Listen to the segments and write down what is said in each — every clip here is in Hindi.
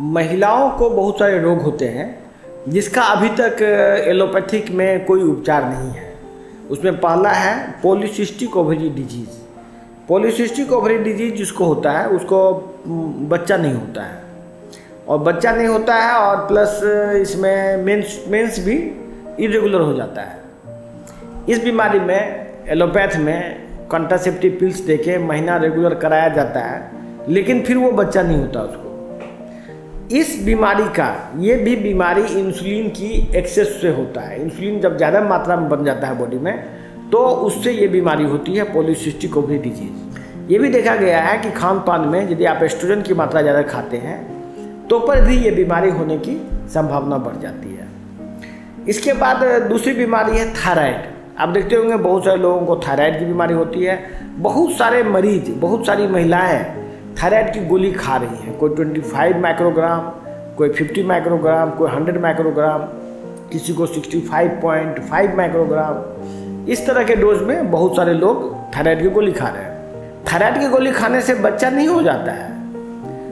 महिलाओं को बहुत सारे रोग होते हैं जिसका अभी तक एलोपैथिक में कोई उपचार नहीं है। उसमें पहला है polycystic ovary disease. Polycystic ovary disease जिसको होता है उसको बच्चा नहीं होता है, और बच्चा नहीं होता है और प्लस इसमें मेंस भी इरेगुलर हो जाता है। इस बीमारी में एलोपैथ में कॉन्ट्रासेप्टिव पिल्स देके महीना रेगुलर कराया जाता है, लेकिन फिर वो बच्चा नहीं होता उसको। इस बीमारी का ये भी बीमारी इंसुलिन की एक्सेस से होता है। इंसुलिन जब ज़्यादा मात्रा में बन जाता है बॉडी में तो उससे ये बीमारी होती है पॉलीसिस्टिक ओवरी डिजीज़। ये भी देखा गया है कि खान पान में यदि आप एस्ट्रोजन की मात्रा ज़्यादा खाते हैं तो पर भी ये बीमारी होने की संभावना बढ़ जाती है। इसके बाद दूसरी बीमारी है थायराइड। आप देखते होंगे बहुत सारे लोगों को थायराइड की बीमारी होती है। बहुत सारे मरीज, बहुत सारी महिलाएं थायराइड की गोली खा रही हैं। कोई 25 माइक्रोग्राम, कोई 50 माइक्रोग्राम, कोई 100 माइक्रोग्राम, किसी को 65.5 माइक्रोग्राम। इस तरह के डोज में बहुत सारे लोग थायराइड की गोली खा रहे हैं। थायराइड की गोली खाने से बच्चा नहीं हो जाता है।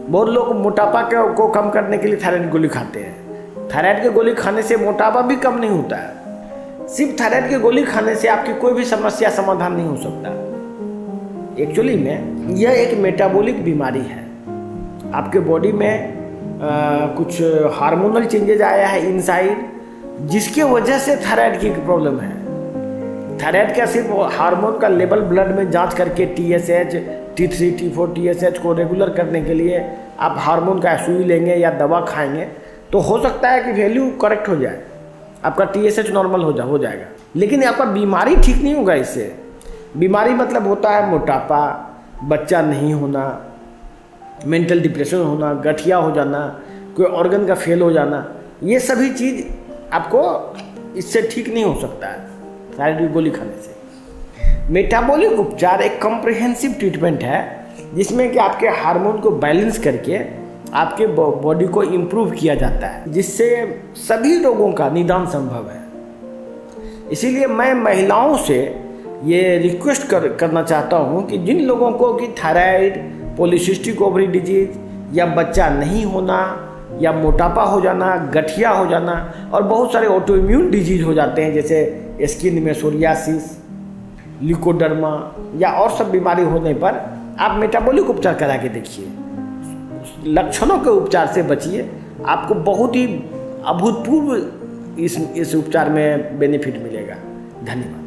बहुत लोग मोटापा को कम करने के लिए थायराइड की गोली खाते हैं। थायराइड की गोली खाने से मोटापा भी कम नहीं होता है। सिर्फ थायराइड की गोली खाने से आपकी कोई भी समस्या समाधान नहीं हो सकता। एक्चुअली में यह एक मेटाबॉलिक बीमारी है। आपके बॉडी में कुछ हार्मोनल चेंजेज आया है इनसाइड, जिसके वजह से थायराइड की प्रॉब्लम है। थायराइड का सिर्फ हार्मोन का लेवल ब्लड में जांच करके TSH, T3, T4, TSH को रेगुलर करने के लिए आप हार्मोन का सुई लेंगे या दवा खाएंगे तो हो सकता है कि वैल्यू करेक्ट हो जाए, आपका TSH नॉर्मल हो जाएगा, लेकिन आपका बीमारी ठीक नहीं होगा इससे। बीमारी मतलब होता है मोटापा, बच्चा नहीं होना, मेंटल डिप्रेशन होना, गठिया हो जाना, कोई ऑर्गन का फेल हो जाना। ये सभी चीज़ आपको इससे ठीक नहीं हो सकता है थायराइड की गोली खाने से। मेटाबॉलिक उपचार एक कॉम्प्रिहेंसिव ट्रीटमेंट है जिसमें कि आपके हार्मोन को बैलेंस करके आपके बॉडी को इम्प्रूव किया जाता है, जिससे सभी रोगों का निदान संभव है। इसीलिए मैं महिलाओं से ये रिक्वेस्ट करना चाहता हूँ कि जिन लोगों को कि थायराइड, पॉलीसिस्टिक ओवरी डिजीज या बच्चा नहीं होना या मोटापा हो जाना, गठिया हो जाना और बहुत सारे ऑटोइम्यून डिजीज हो जाते हैं, जैसे स्किन में सोरियासिस, ल्यूकोडर्मा या और सब बीमारी होने पर आप मेटाबॉलिक उपचार करा के देखिए। लक्षणों के उपचार से बचिए, आपको बहुत ही अभूतपूर्व इस उपचार में बेनिफिट मिलेगा। धन्यवाद।